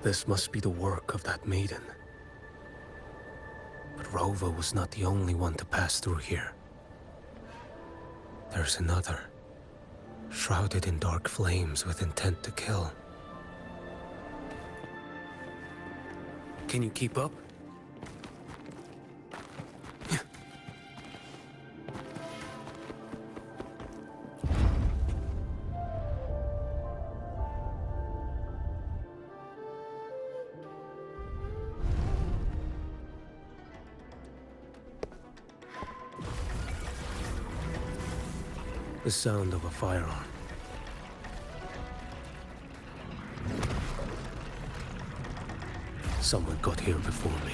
This must be the work of that maiden. But Rova was not the only one to pass through here. There's another, shrouded in dark flames with intent to kill. Can you keep up? The sound of a firearm. Someone got here before me.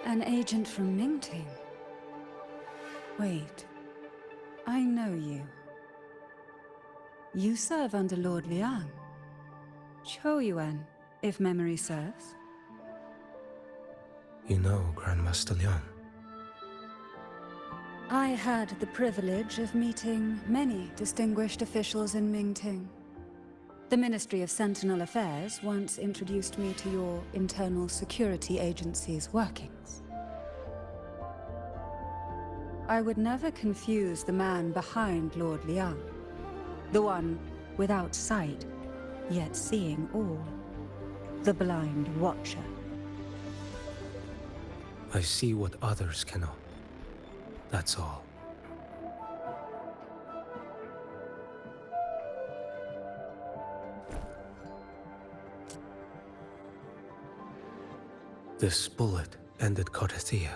An agent from Mingting? Wait, I know you. You serve under Lord Liang. Qiuyuan, if memory serves. You know Grandmaster Liang. I had the privilege of meeting many distinguished officials in Mingting. The Ministry of Sentinel Affairs once introduced me to your internal security agency's workings. I would never confuse the man behind Lord Liang, the one without sight, yet seeing all, the blind watcher. I see what others cannot. That's all. This bullet ended Qiuyuan,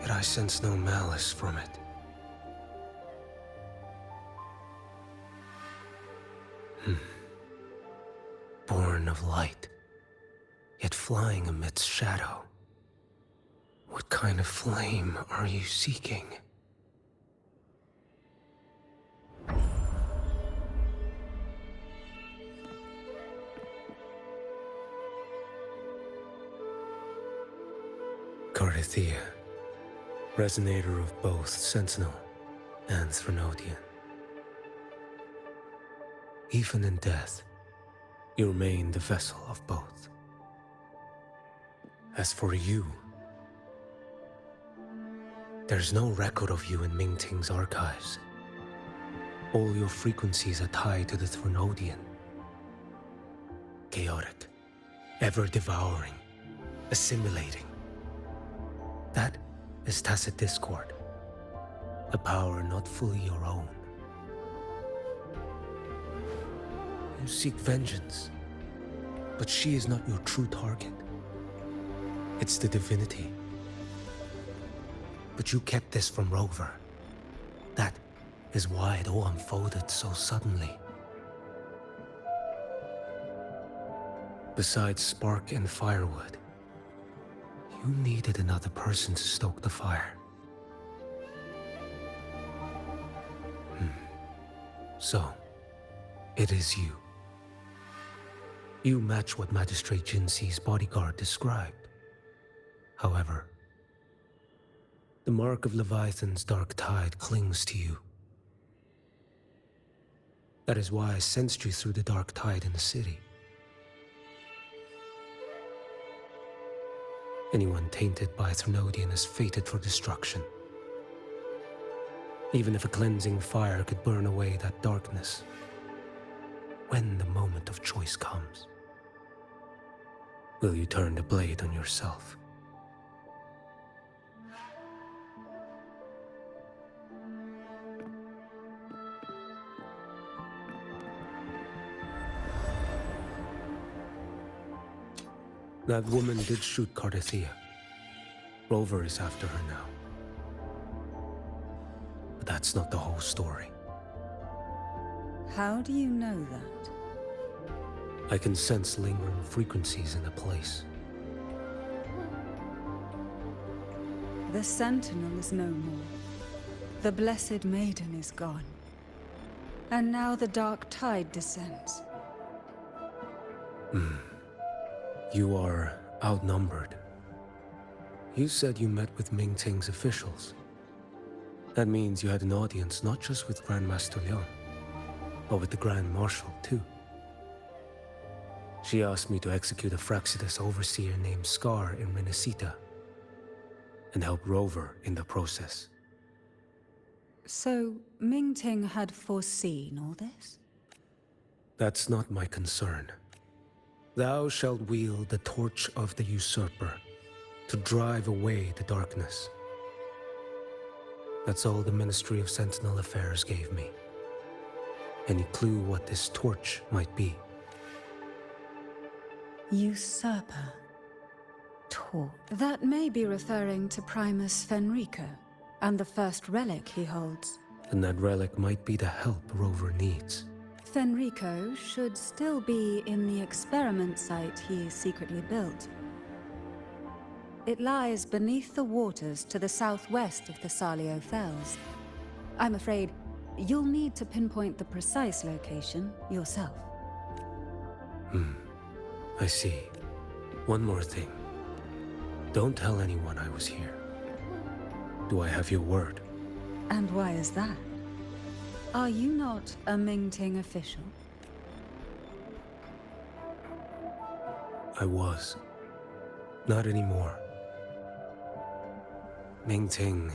yet I sense no malice from it. Born of light, yet flying amidst shadow. What kind of flame are you seeking? Qiuyuan, resonator of both Sentinel and Threnodian. Even in death, you remain the vessel of both. As for you, there's no record of you in Mingting's archives. All your frequencies are tied to the Threnodian. Chaotic, ever-devouring, assimilating. That is tacit discord, a power not fully your own. You seek vengeance, but she is not your true target. It's the divinity. But you kept this from Rover. That is why it all unfolded so suddenly. Besides spark and firewood, you needed another person to stoke the fire. So, it is you. You match what Magistrate Jinxi's bodyguard described. However, the mark of Leviathan's dark tide clings to you. That is why I sensed you through the dark tide in the city. Anyone tainted by Threnodian is fated for destruction. Even if a cleansing fire could burn away that darkness, when the moment of choice comes, will you turn the blade on yourself? That woman did shoot Cardathia. Rover is after her now. But that's not the whole story. How do you know that? I can sense lingering frequencies in the place. The Sentinel is no more. The Blessed Maiden is gone. And now the dark tide descends. You are outnumbered. You said you met with Ming Ting's officials. That means you had an audience not just with Grandmaster Liang, but with the Grand Marshal too. She asked me to execute a Fraxidus overseer named Scar in rinascita, and help Rover in the process. So, Ming Ting had foreseen all this? That's not my concern. Thou shalt wield the torch of the usurper to drive away the darkness. That's all the Ministry of Sentinel Affairs gave me. Any clue what this torch might be? Usurper. That may be referring to Primus Fenrico, and the first relic he holds. And that relic might be the help Rover needs. Fenrico should still be in the experiment site he secretly built. It lies beneath the waters to the southwest of the Salio Fells. I'm afraid you'll need to pinpoint the precise location yourself. I see. One more thing. Don't tell anyone I was here. Do I have your word? And why is that? Are you not a Ming Ting official? I was. Not anymore. Ming Ting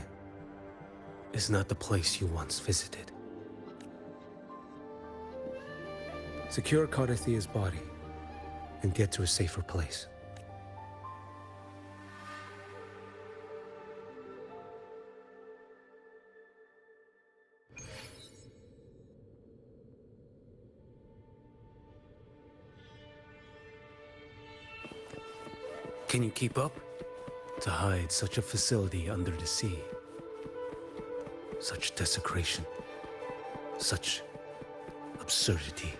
is not the place you once visited. Secure Cardathia's body and get to a safer place. Can you keep up? To hide such a facility under the sea. Such desecration. Such absurdity.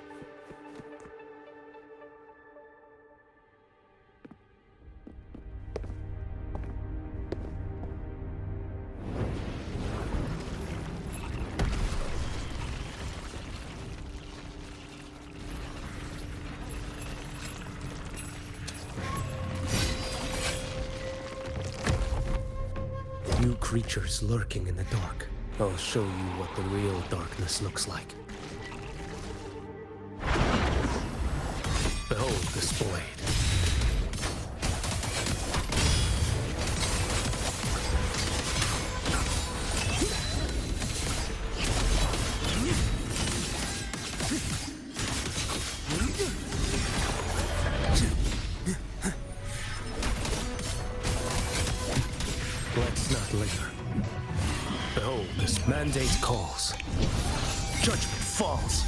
New creatures lurking in the dark. I'll show you what the real darkness looks like. Behold this blade. Let's not linger. Behold, this mandate calls. Judgment falls.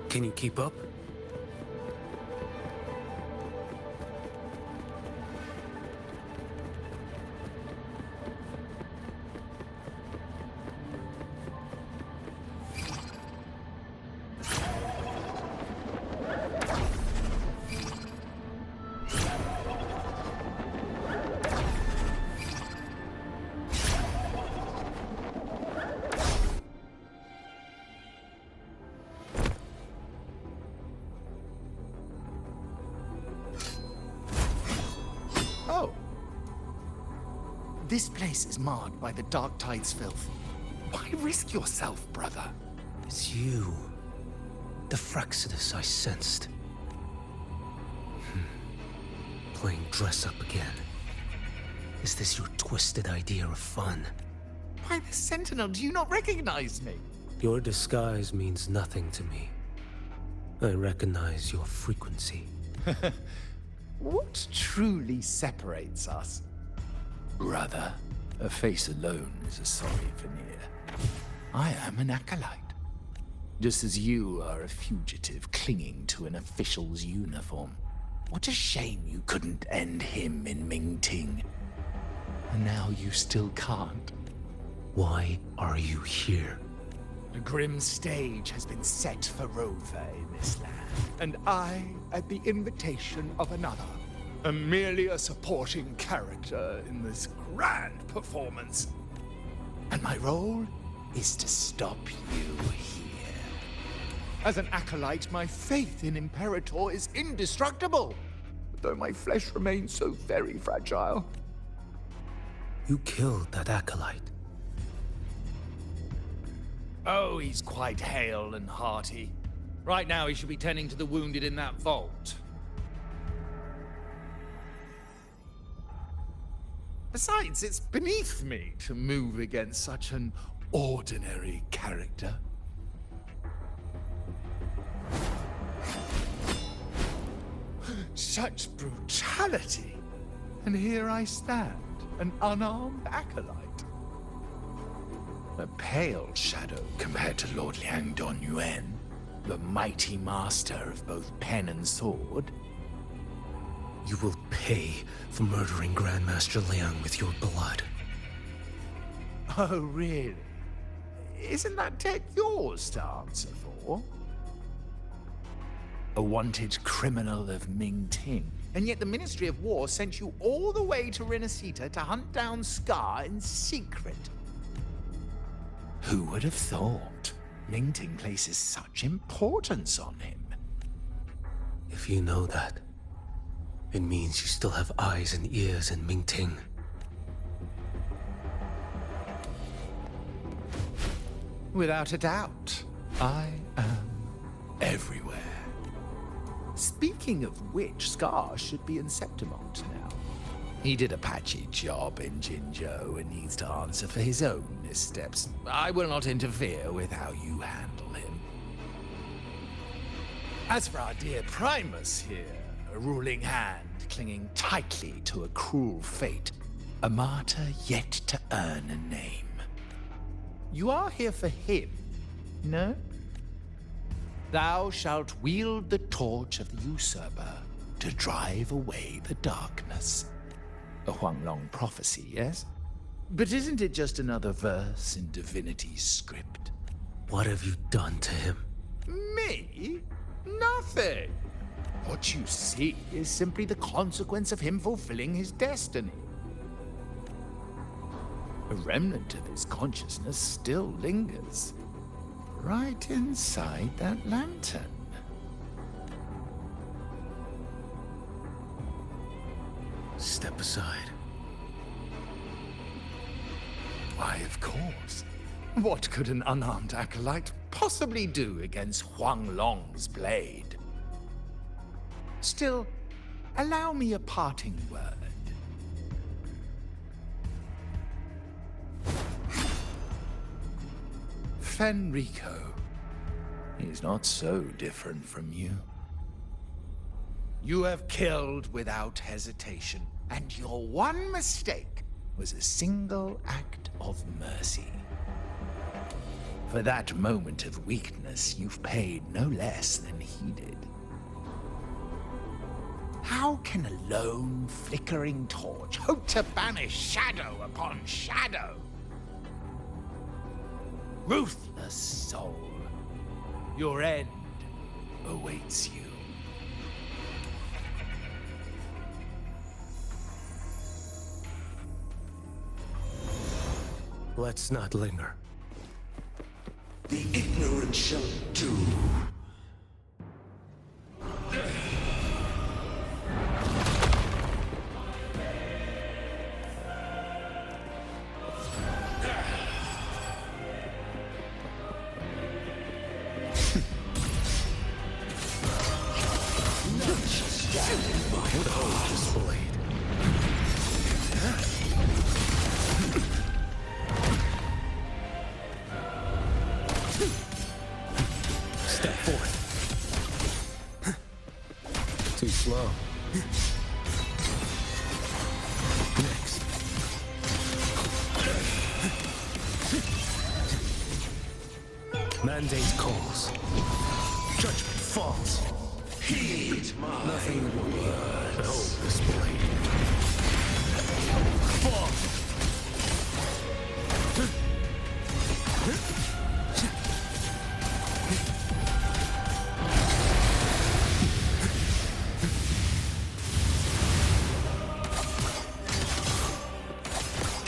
Can you keep up? Oh. This place is marred by the dark tide's filth. Why risk yourself, brother? It's you. The Fraxidus I sensed. Playing dress-up again. Is this your twisted idea of fun? I'm a sentinel. Do you not recognize me? Your disguise means nothing to me. I recognize your frequency. What truly separates us? Brother, a face alone is a sorry veneer. I am an acolyte, just as you are a fugitive clinging to an official's uniform. What a shame you couldn't end him in Mingting. And now you still can't. Why are you here? A grim stage has been set for Rover in this land, and I, at the invitation of another, am merely a supporting character in this grand performance. And my role is to stop you here. As an acolyte, my faith in Imperator is indestructible, though my flesh remains so very fragile. You killed that acolyte. Oh, he's quite hale and hearty. Right now he should be tending to the wounded in that vault. Besides, it's beneath me to move against such an ordinary character. Such brutality! And here I stand, an unarmed acolyte. A pale shadow compared to Lord Liang Donyuan, the mighty master of both pen and sword. You will pay for murdering Grandmaster Liang with your blood. Oh, really? Isn't that debt yours to answer for? A wanted criminal of Mingting. And yet the Ministry of War sent you all the way to Rinascita to hunt down Scar in secret. Who would have thought? Mingting places such importance on him. If you know that, it means you still have eyes and ears in Mingting. Without a doubt, I am everywhere. Speaking of which, Scar should be in Septimont now. He did a patchy job in Jinzhou and needs to answer for his own missteps. I will not interfere with how you handle him. As for our dear Primus here, a ruling hand clinging tightly to a cruel fate, A martyr yet to earn a name. you are here for him, no? Thou shalt wield the torch of the usurper To drive away the darkness. A Huanglong prophecy, yes? But isn't it just another verse in divinity's script? What have you done to him? Me? Nothing. What you see is simply the consequence of him fulfilling his destiny. A remnant of his consciousness still lingers, right inside that lantern. Step aside. Why, of course. What could an unarmed acolyte possibly do against Huanglong's blade? Still, allow me a parting word. Fenrico. He's not so different from you. You have killed without hesitation, and your one mistake was a single act of mercy. For that moment of weakness, you've paid no less than he did. How can a lone, flickering torch hope to banish shadow upon shadow? Ruthless soul, your end awaits you. Let's not linger. The ignorant shall do. Step forth. Too slow. Next. Mandate calls. Judgment falls. Heed my Nothing will be. Behold this blade. Fall!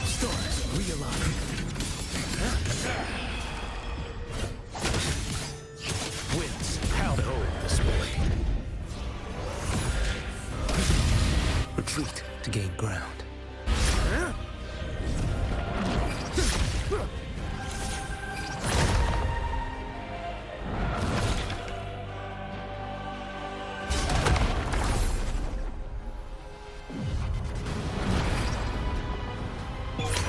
Stars realign. Winds howl. Behold this blade. Retreat to gain ground.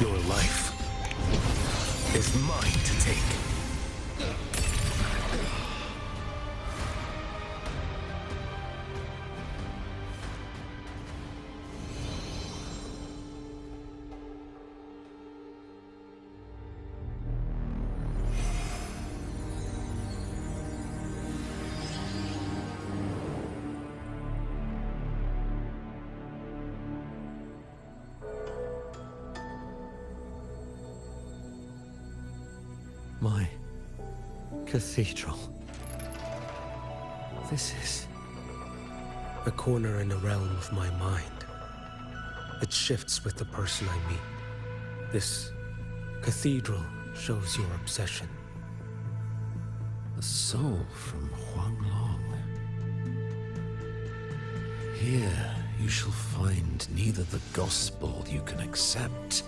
Your life is mine to take. My cathedral. This is a corner in a realm of my mind. It shifts with the person I meet. This cathedral shows your obsession. A soul from Huanglong. Here you shall find neither the gospel you can accept,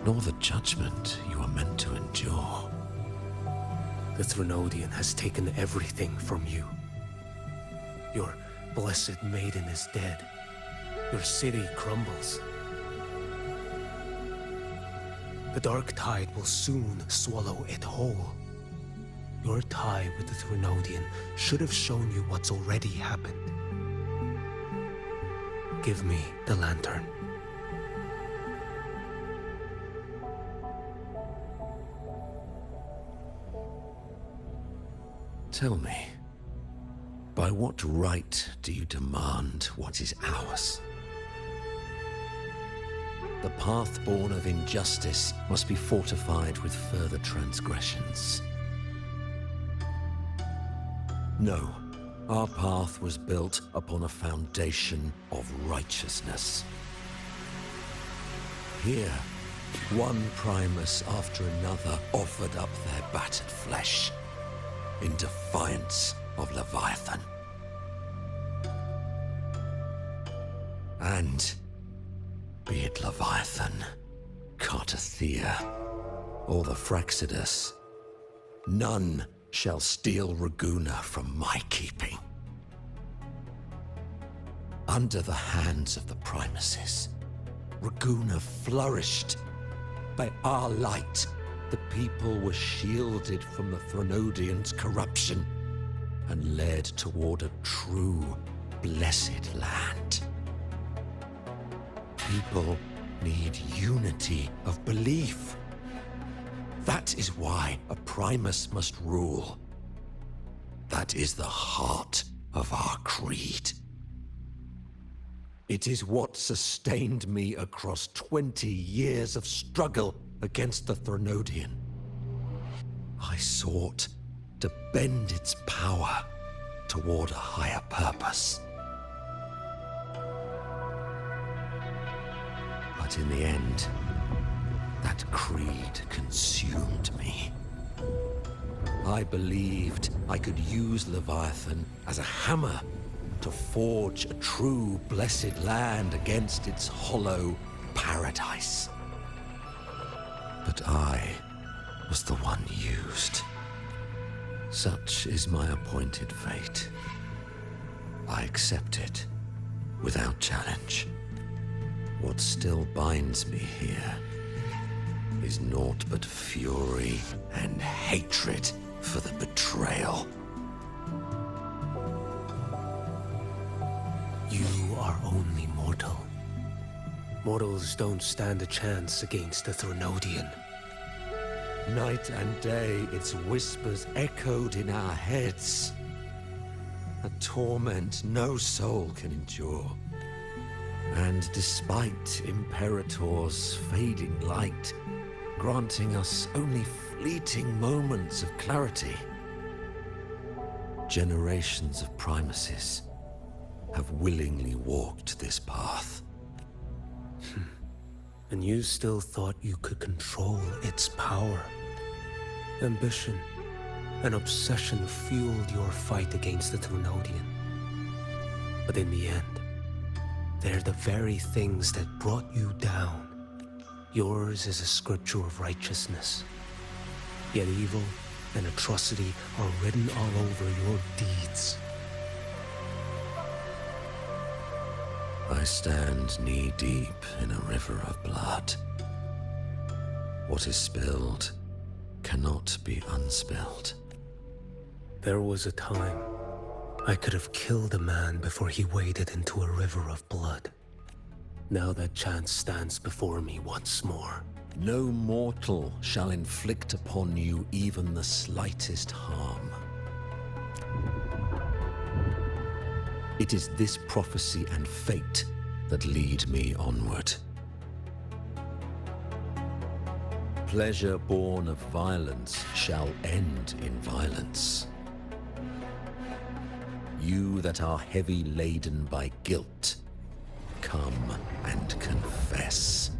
nor the judgment you are meant to endure. The Threnodian has taken everything from you. Your blessed maiden is dead. Your city crumbles. The dark tide will soon swallow it whole. Your tie with the Threnodian should have shown you what's already happened. Give me the lantern. Tell me, by what right do you demand what is ours? The path born of injustice must be fortified with further transgressions. No, our path was built upon a foundation of righteousness. Here, one Primus after another offered up their battered flesh in defiance of Leviathan. And be it Leviathan, Cartathea, or the Fraxidus, none shall steal Raguna from my keeping. Under the hands of the Primuses, Raguna flourished. By our light, the people were shielded from the Threnodians' corruption and led toward a true, blessed land. People need unity of belief. That is why a Primus must rule. That is the heart of our creed. It is what sustained me across 20 years of struggle against the Threnodian. I sought to bend its power toward a higher purpose. But in the end, that creed consumed me. I believed I could use Leviathan as a hammer to forge a true blessed land against its hollow paradise. But I was the one used. Such is my appointed fate. I accept it without challenge. What still binds me here is naught but fury and hatred for the betrayal. You are only mortal. Mortals don't stand a chance against the Thronodian. Night and day, its whispers echoed in our heads. A torment no soul can endure. And despite Imperator's fading light, granting us only fleeting moments of clarity, generations of primacies have willingly walked this path. And you still thought you could control its power. Ambition and obsession fueled your fight against the Thronodian. But in the end, they're the very things that brought you down. Yours is a scripture of righteousness. Yet evil and atrocity are written all over your deeds. I stand knee-deep in a river of blood. What is spilled cannot be unspilled. There was a time I could have killed a man before he waded into a river of blood. Now that chance stands before me once more. No mortal shall inflict upon you even the slightest harm. It is this prophecy and fate that lead me onward. Pleasure born of violence shall end in violence. You that are heavy laden by guilt, come and confess.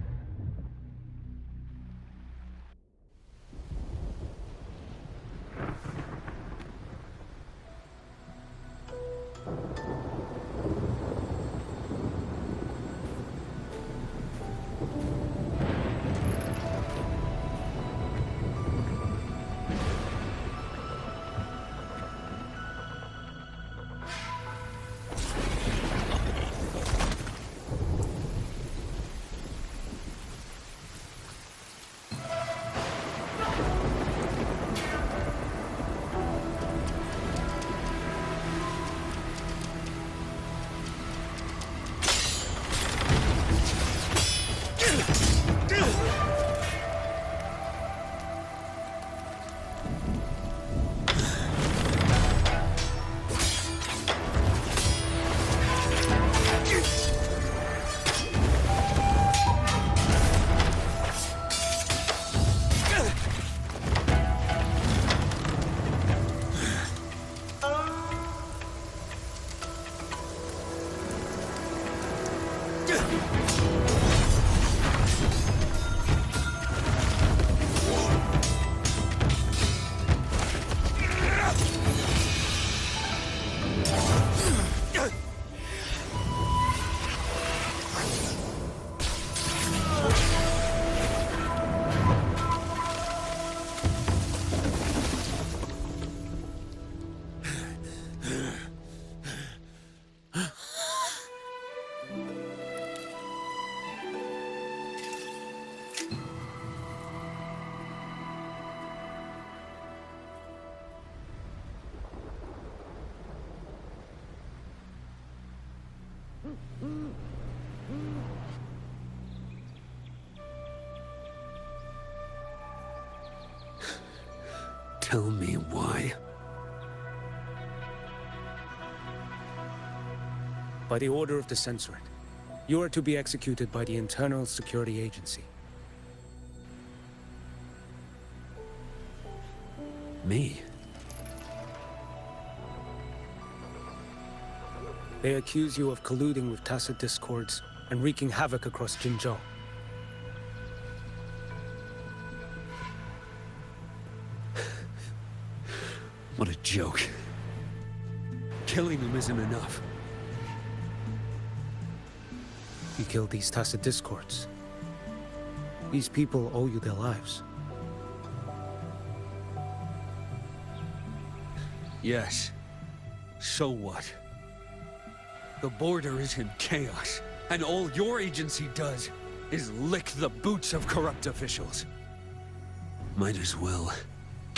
Tell me why. By the order of the Censorate, you are to be executed by the Internal Security Agency. Me? They accuse you of colluding with tacit discords and wreaking havoc across Jinzhou. What a joke. Killing them isn't enough. You killed these tacit discords. These people owe you their lives. Yes. So what? The border is in chaos, and all your agency does is lick the boots of corrupt officials. Might as well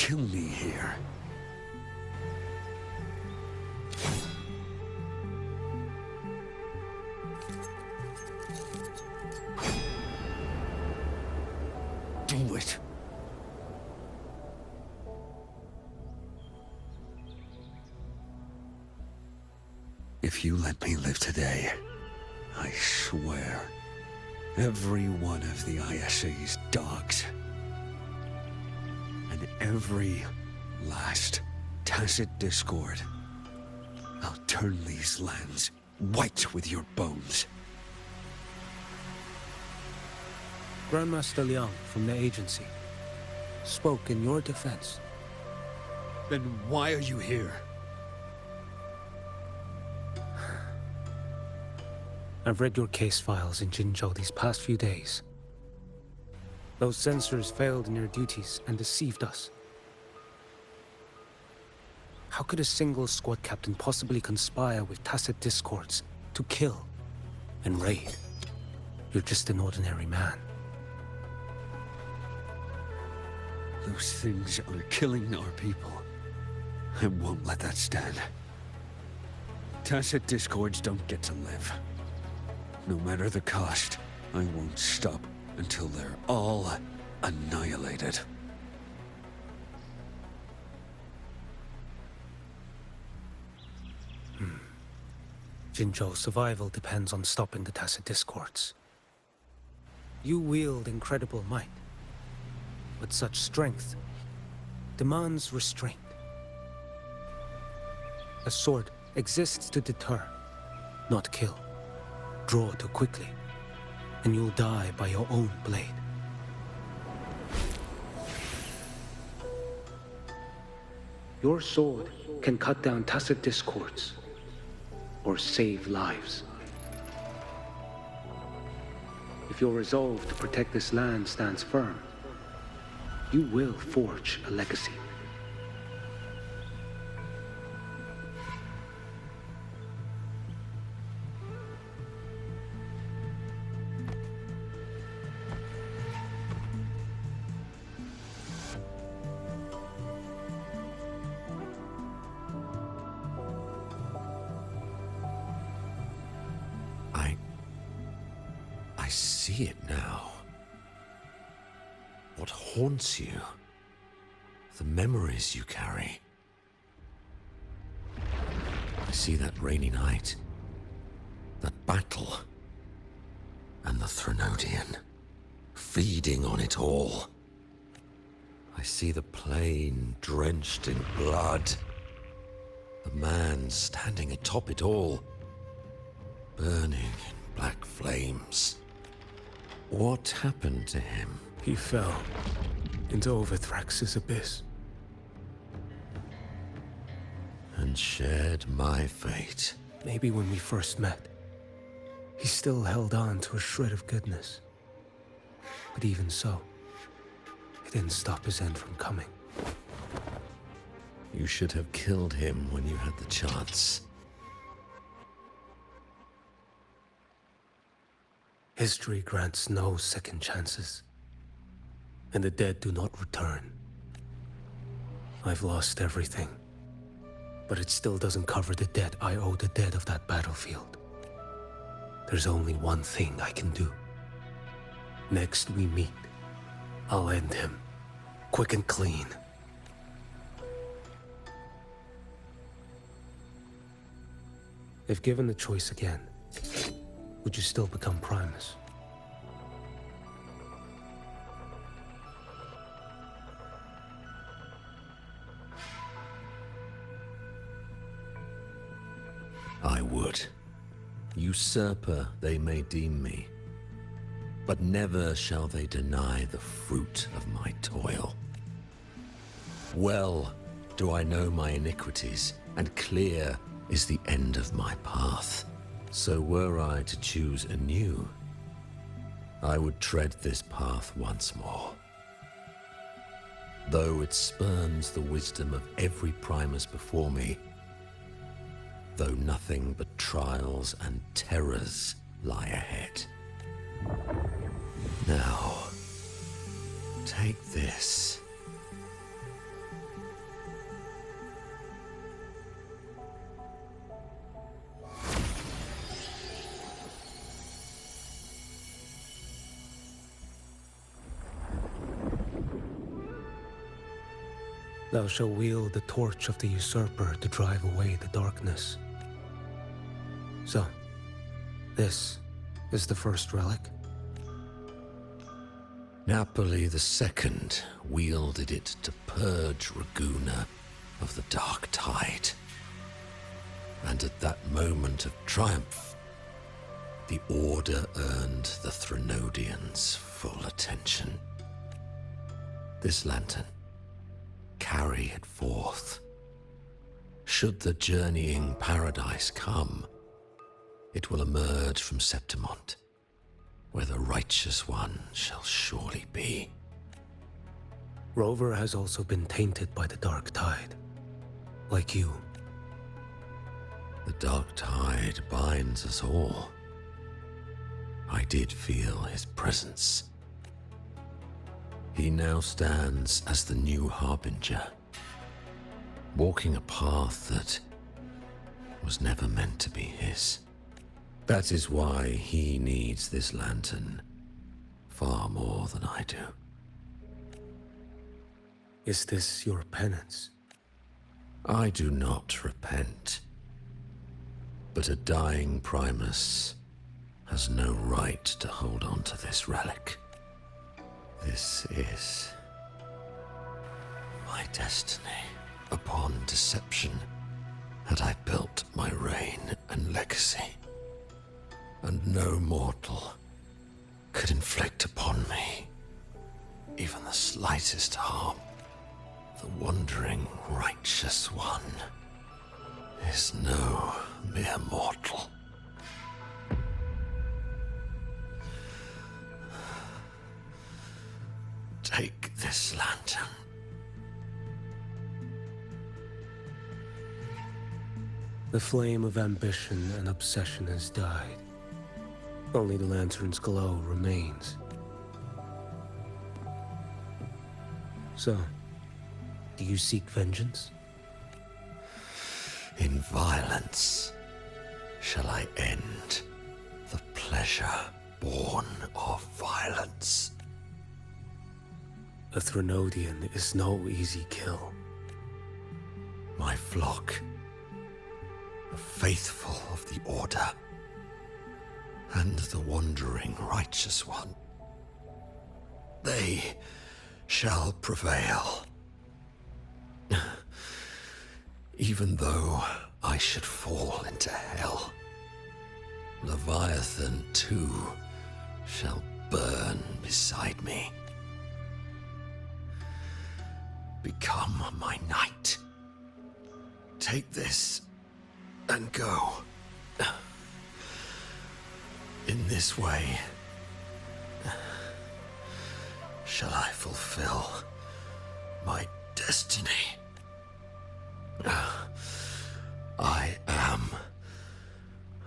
kill me here. Do it. If you let me live today, I swear, every one of the ISA's dogs, and every last tacit discord, I'll turn these lands white with your bones. Grandmaster Liang from the agency spoke in your defense. Then why are you here? I've read your case files in Jinzhou these past few days. Those censors failed in their duties and deceived us. How could a single squad captain possibly conspire with tacit discords to kill and raid? You're just an ordinary man. Those things are killing our people. I won't let that stand. Tacit discords don't get to live. No matter the cost, I won't stop until they're all annihilated. Jinzhou's survival depends on stopping the tacit discords. You wield incredible might, but such strength demands restraint. A sword exists to deter, not kill. Draw too quickly, and you'll die by your own blade. Your sword can cut down tacit discords, or save lives. If your resolve to protect this land stands firm, you will forge a legacy. I see it now. What haunts you? The memories you carry. I see that rainy night, that battle, and the Threnodian, feeding on it all. I see the plain drenched in blood, the man standing atop it all, burning in black flames. What happened to him? He fell into Overthrax's abyss. And shared my fate. Maybe when we first met, he still held on to a shred of goodness. But even so, it didn't stop his end from coming. You should have killed him when you had the chance. History grants no second chances, and the dead do not return. I've lost everything, but it still doesn't cover the debt I owe the dead of that battlefield. There's only one thing I can do. Next we meet, I'll end him, quick and clean. If given the choice again, would you still become Primus? I would. Usurper they may deem me, but never shall they deny the fruit of my toil. Well do I know my iniquities, and clear is the end of my path. So were I to choose anew, I would tread this path once more. Though it spurns the wisdom of every Primus before me, though nothing but trials and terrors lie ahead. Now, take this. Thou shalt wield the torch of the usurper to drive away the darkness. So, this is the first relic? Napoli II wielded it to purge Raguna of the dark tide. And at that moment of triumph, the Order earned the Threnodians' full attention. This lantern, carry it forth. Should the journeying paradise come, it will emerge from Septimont, where the Righteous One shall surely be. Rover has also been tainted by the dark tide, like you. The dark tide binds us all. I did feel his presence. He now stands as the new harbinger, walking a path that was never meant to be his. That is why he needs this lantern far more than I do. Is this your penance? I do not repent, but a dying Primus has no right to hold on to this relic. This is my destiny. Upon deception had I built my reign and legacy, and no mortal could inflict upon me even the slightest harm. The wandering Righteous One is no mere mortal. Take this lantern. The flame of ambition and obsession has died. Only the lantern's glow remains. So, do you seek vengeance? In violence shall I end the pleasure born of violence. A Threnodian is no easy kill. My flock, the faithful of the Order, and the wandering Righteous One, they shall prevail. Even though I should fall into hell, Leviathan too shall burn beside me. Become my knight. Take this and go. In this way, shall I fulfill my destiny. I am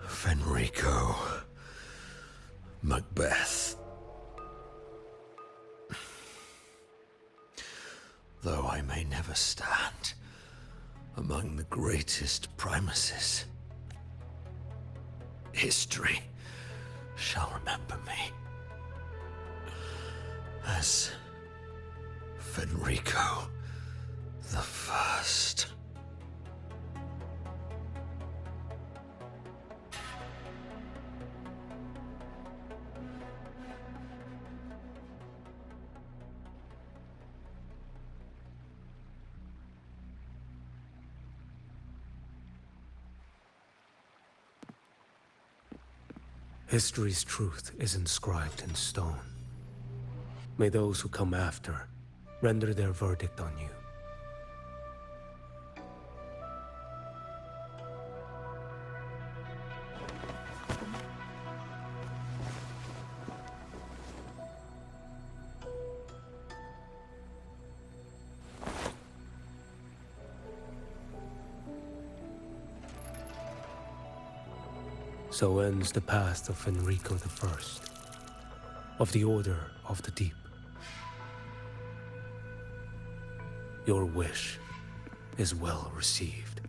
Fenrico Macbeth. Though I may never stand among the greatest Primuses, history shall remember me as Fenrico the First. History's truth is inscribed in stone. May those who come after render their verdict on you. So ends the path of Fenrico I, of the Order of the Deep. Your wish is well received.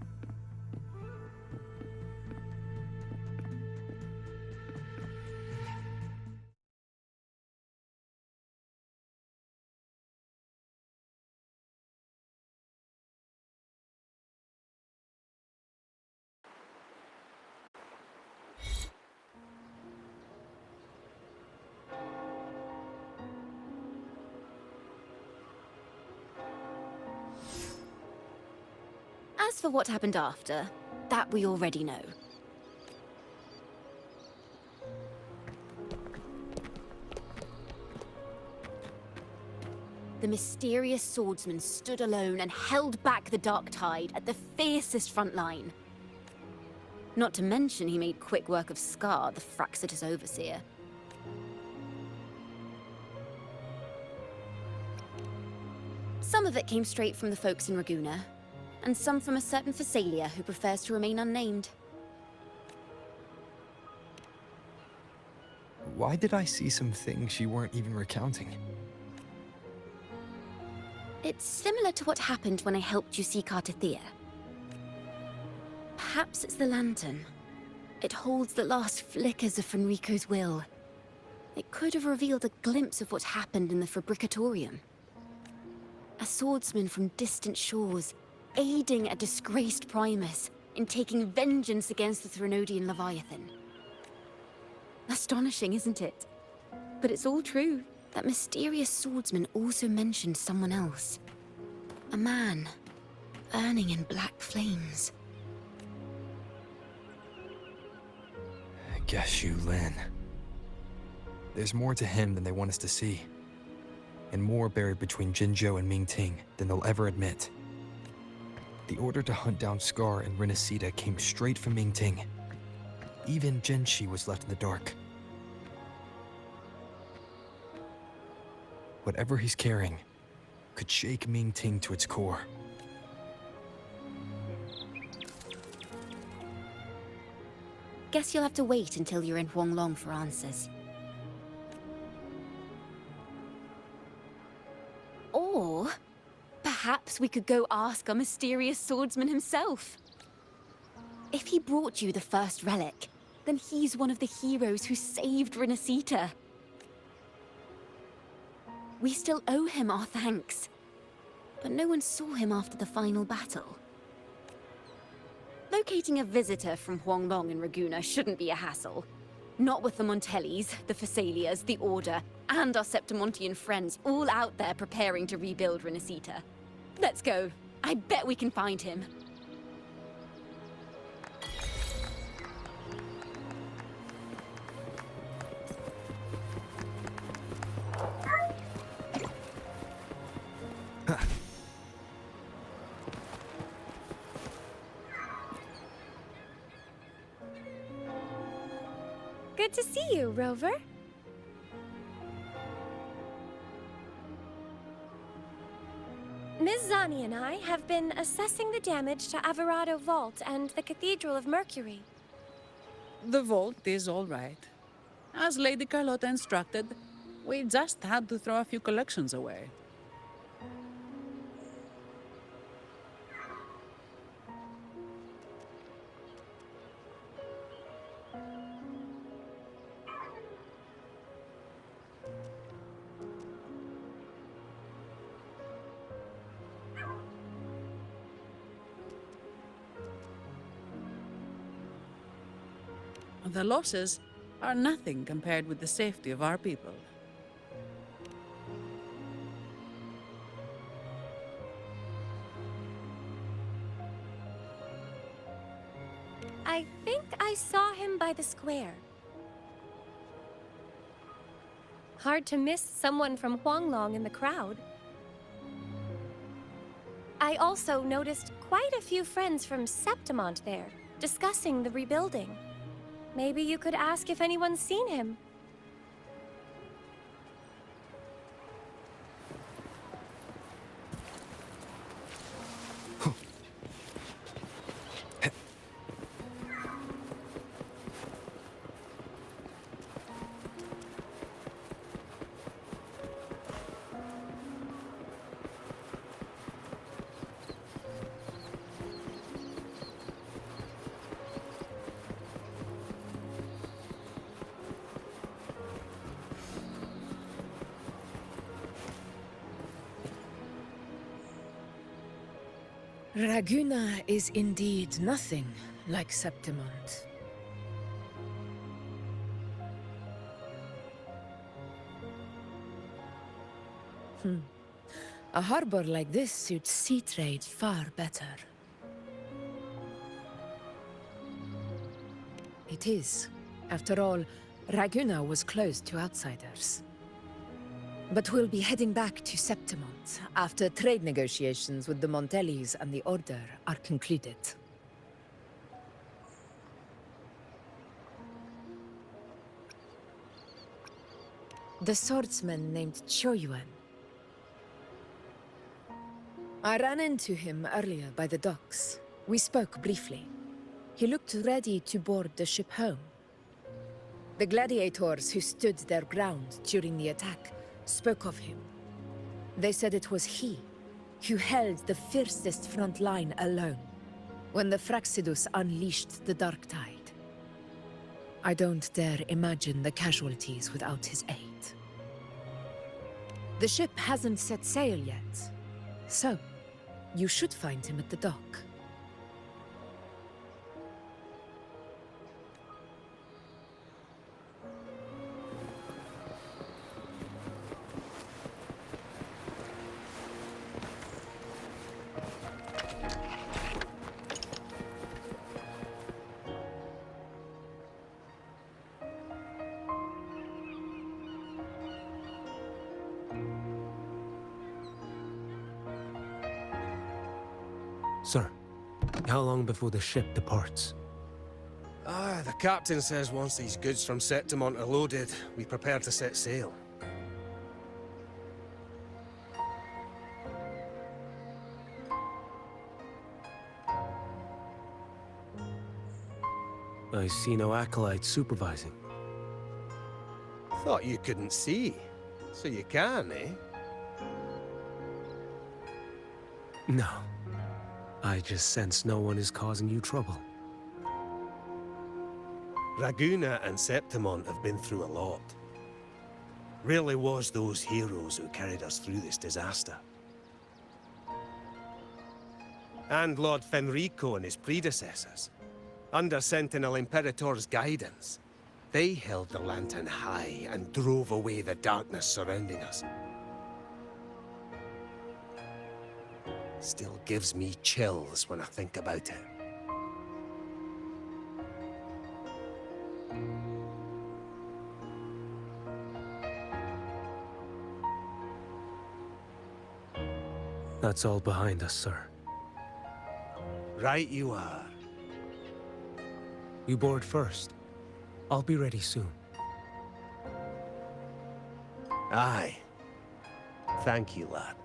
As for what happened after, that we already know. The mysterious swordsman stood alone and held back the dark tide at the fiercest front line. Not to mention he made quick work of Scar, the Fraxita's overseer. Some of it came straight from the folks in Raguna, and some from a certain Phasalia who prefers to remain unnamed. Why did I see some things you weren't even recounting? It's similar to what happened when I helped you seek Artathea. Perhaps it's the lantern. It holds the last flickers of Fenrico's will. It could have revealed a glimpse of what happened in the Fabricatorium. A swordsman from distant shores, aiding a disgraced Primus in taking vengeance against the Threnodian Leviathan. Astonishing, isn't it? But it's all true. That mysterious swordsman also mentioned someone else. A man, burning in black flames. Qiuyuan. There's more to him than they want us to see. And more buried between Jinzhou and Mingting than they'll ever admit. The order to hunt down Scar and rinascita came straight from Mingting. Even Jinshi was left in the dark. Whatever he's carrying could shake Mingting to its core. Guess you'll have to wait until you're in Huanglong for answers. Or perhaps we could go ask our mysterious swordsman himself. If he brought you the first relic, then he's one of the heroes who saved Rinascita. We still owe him our thanks, but no one saw him after the final battle. Locating a visitor from Huanglong and Raguna shouldn't be a hassle. Not with the Montellis, the Phasalias, the Order, and our Septimontian friends all out there preparing to rebuild Rinascita. Let's go. I bet we can find him. Good to see you, Rover. Ms. Zani and I have been assessing the damage to Averado Vault and the Cathedral of Mercury. The vault is all right. As Lady Carlotta instructed, we just had to throw a few collections away. The losses are nothing compared with the safety of our people. I think I saw him by the square. Hard to miss someone from Huanglong in the crowd. I also noticed quite a few friends from Septimont there, discussing the rebuilding. Maybe you could ask if anyone's seen him. Raguna is indeed nothing like Septimont. A harbor like this suits sea trade far better. It is. After all, Raguna was closed to outsiders. But we'll be heading back to Septimont after trade negotiations with the Montellis and the Order are concluded. The swordsman named Qiuyuan. I ran into him earlier by the docks. We spoke briefly. He looked ready to board the ship home. The gladiators who stood their ground during the attack spoke of him. They said it was he who held the fiercest front line alone when the Fraxidus unleashed the Dark Tide. I don't dare imagine the casualties without his aid. The ship hasn't set sail yet, so you should find him at the dock. Sir, how long before the ship departs? The captain says once these goods from Septimont are loaded, we prepare to set sail. I see no acolytes supervising. Thought you couldn't see. So you can, eh? No. I just sense no one is causing you trouble. Raguna and Septimont have been through a lot. Really was those heroes who carried us through this disaster. And Lord Fenrico and his predecessors. Under Sentinel Imperator's guidance, they held the lantern high and drove away the darkness surrounding us. Still gives me chills when I think about it. That's all behind us, sir. Right you are. You board first. I'll be ready soon. Aye. Thank you, lad.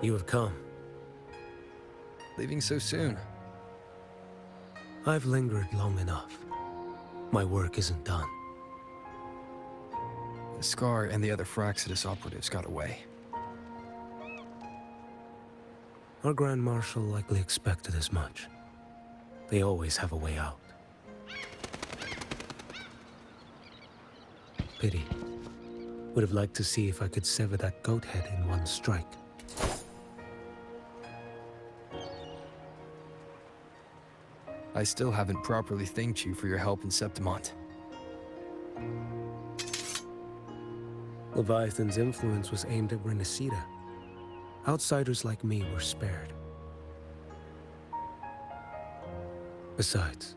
You have come. Leaving so soon. I've lingered long enough. My work isn't done. The Scar and the other Fraxidus operatives got away. Our Grand Marshal likely expected as much. They always have a way out. Pity. Would have liked to see if I could sever that goat head in one strike. I still haven't properly thanked you for your help in Septimont. Leviathan's influence was aimed at rinascita. Outsiders like me were spared. Besides,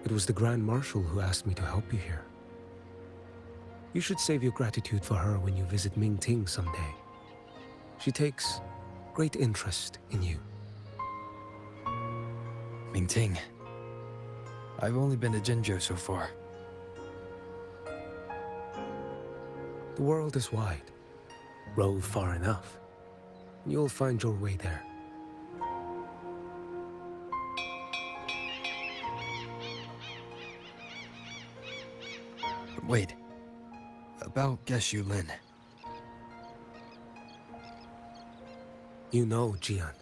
it was the Grand Marshal who asked me to help you here. You should save your gratitude for her when you visit Mingting someday. She takes great interest in you. Mingting. I've only been to Jinzhou so far. The world is wide. Row far enough, and you'll find your way there. But wait. About Qiuyuan. You know, Qiuyuan.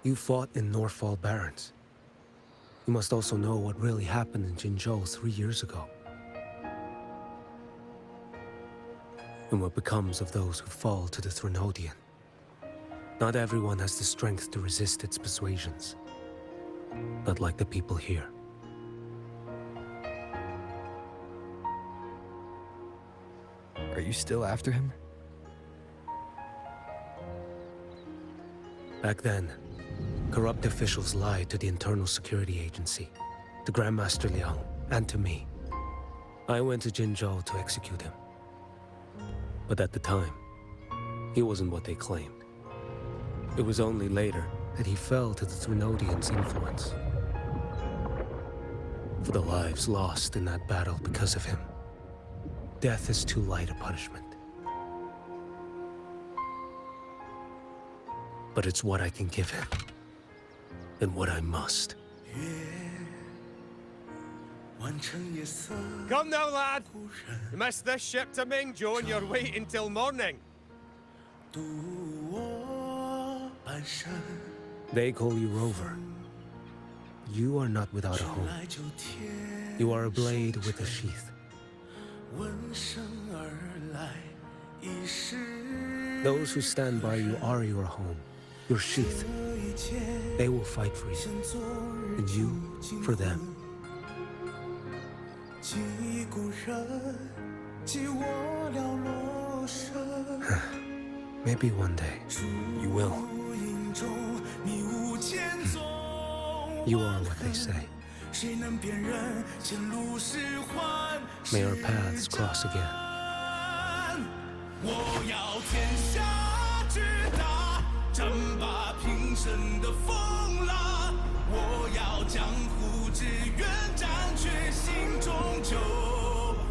You fought in Northfall Barrens. You must also know what really happened in Jinzhou 3 years ago. And what becomes of those who fall to the Threnodian. Not everyone has the strength to resist its persuasions. Not like the people here. Are you still after him? Back then, corrupt officials lied to the Internal Security Agency, to Grandmaster Liang, and to me. I went to Jinzhou to execute him. But at the time, he wasn't what they claimed. It was only later that he fell to the Thrunodians' influence. For the lives lost in that battle because of him, death is too light a punishment. But it's what I can give him, and what I must. Come now, lad! You missed this ship to Mingzhou and you're waiting till morning. They call you Rover. You are not without a home. You are a blade with a sheath. Those who stand by you are your home, your sheath. They will fight for you, and you for them. Maybe one day, you will. You are what they say. May our paths cross again. 我要天下之大，战罢平生的风浪。我要江湖之远战，却心中就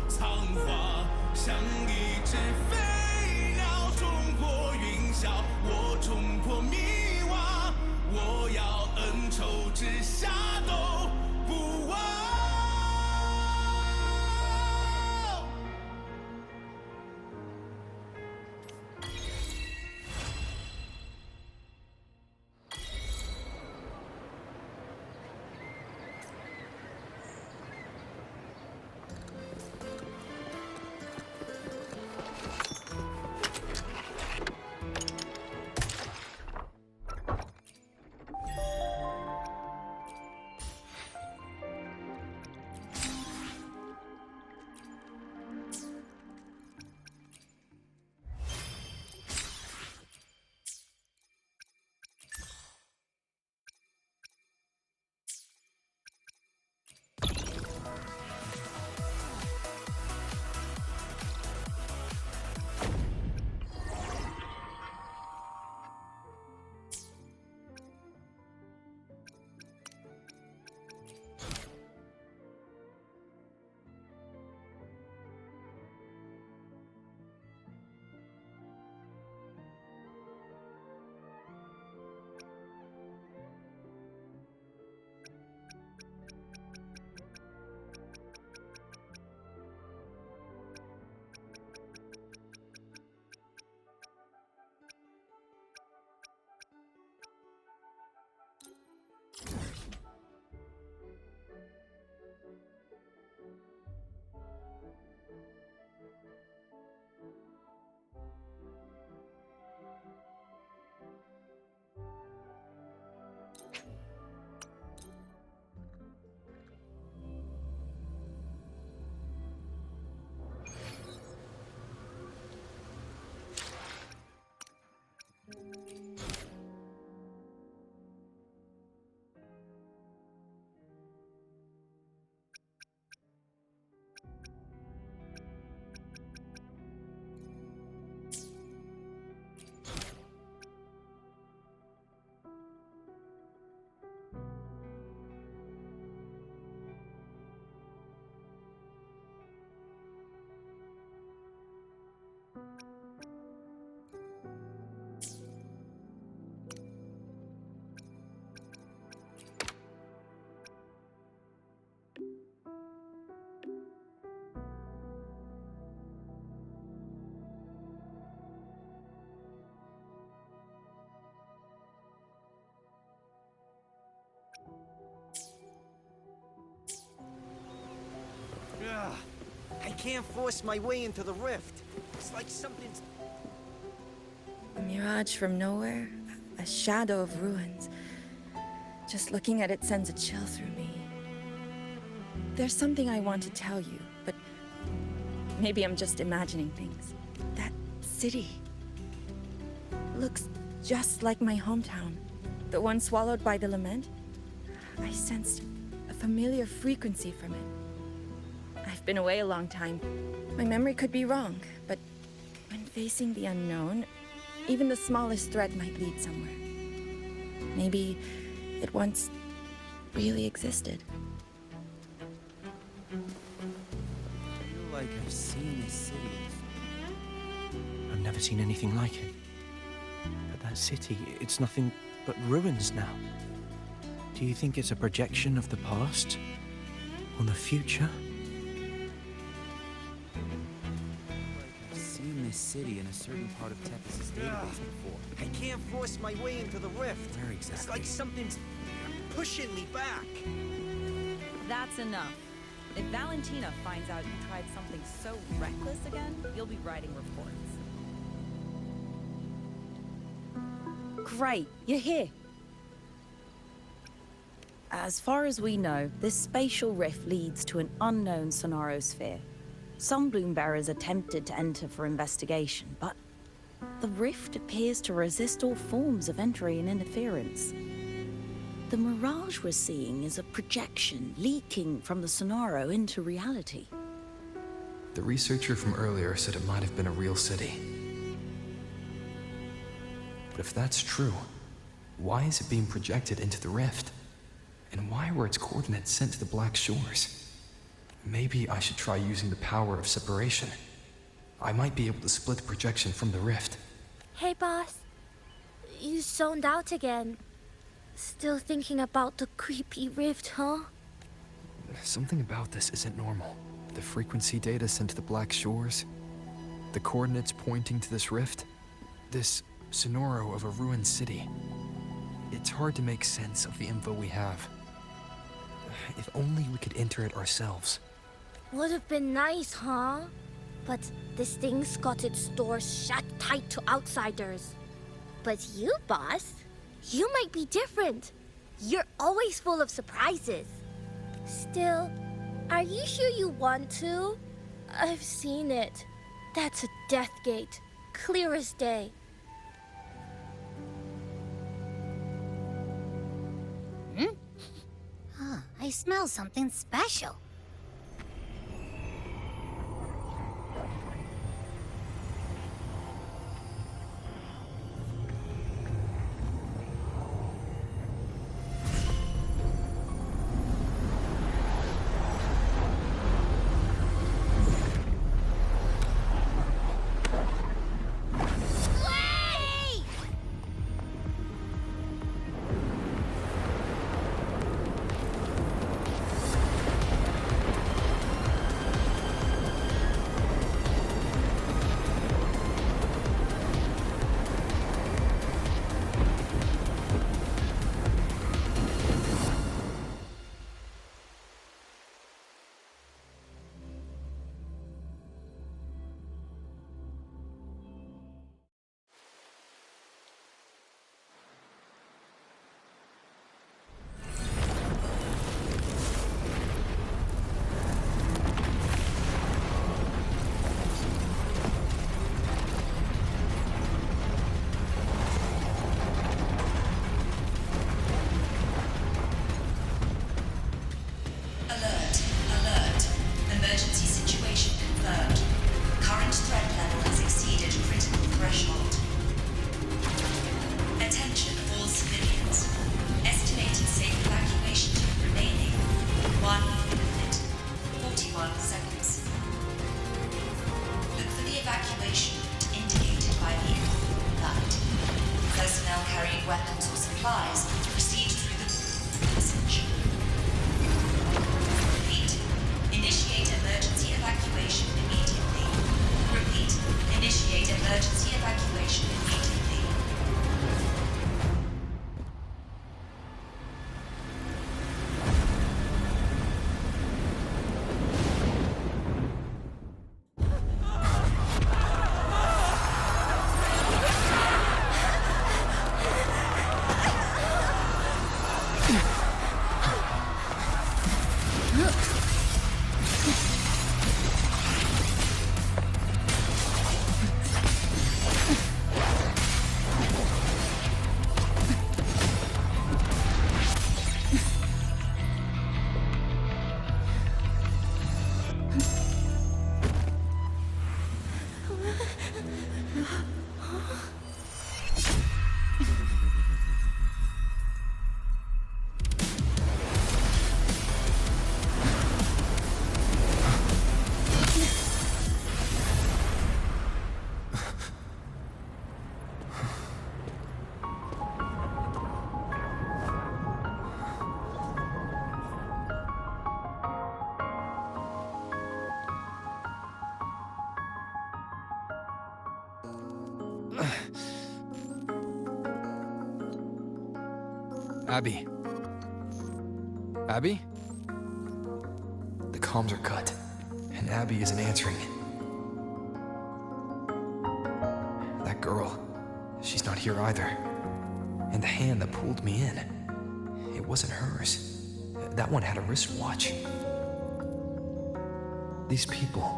仓皇。像一只飞鸟冲破云霄，我冲破迷惘。我要恩仇之下都不忘。 I can't force my way into the rift. It's like something's... A mirage from nowhere, a shadow of ruins. Just looking at it sends a chill through me. There's something I want to tell you, but maybe I'm just imagining things. That city looks just like my hometown, the one swallowed by the lament. I sensed a familiar frequency from it. I've been away a long time. My memory could be wrong, but when facing the unknown, even the smallest thread might lead somewhere. Maybe it once really existed. I feel like I've seen this city. I've never seen anything like it. But that city, it's nothing but ruins now. Do you think it's a projection of the past? Or the future? I've seen this city in a certain part of Tethys' database before. I can't force my way into the rift. Where exactly? It's like something's pushing me back. That's enough. If Valentina finds out you tried something so reckless again, you'll be writing reports. Great, you're here. As far as we know, this spatial rift leads to an unknown sonarosphere. Some bloom-bearers attempted to enter for investigation, but the rift appears to resist all forms of entry and interference. The mirage we're seeing is a projection leaking from the Sonaro into reality. The researcher from earlier said it might have been a real city. But if that's true, why is it being projected into the rift? And why were its coordinates sent to the Black Shores? Maybe I should try using the power of separation. I might be able to split the projection from the rift. Hey, boss. You zoned out again. Still thinking about the creepy rift, huh? Something about this isn't normal. The frequency data sent to the Black Shores, the coordinates pointing to this rift, this sonoro of a ruined city. It's hard to make sense of the info we have. If only we could enter it ourselves. Would have been nice, huh? But this thing's got its doors shut tight to outsiders. But you, boss, you might be different. You're always full of surprises. Still, are you sure you want to? I've seen it. That's a death gate, clear as day. I smell something special. Abby? Abby? The comms are cut, and Abby isn't answering. That girl, she's not here either. And the hand that pulled me in, it wasn't hers. That one had a wristwatch. These people,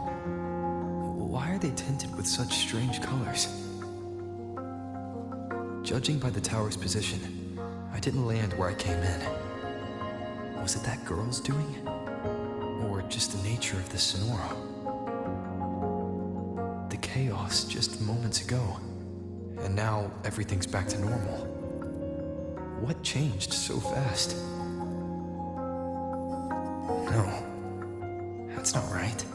why are they tinted with such strange colors? Judging by the tower's position, I didn't land where I came in. Was it that girl's doing? Or just the nature of the Sonora? The chaos just moments ago, and now everything's back to normal. What changed so fast? No, that's not right.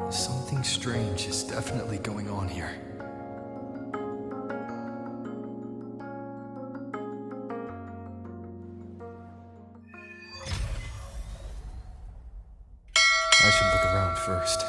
Something strange is definitely going on here. I should look around first.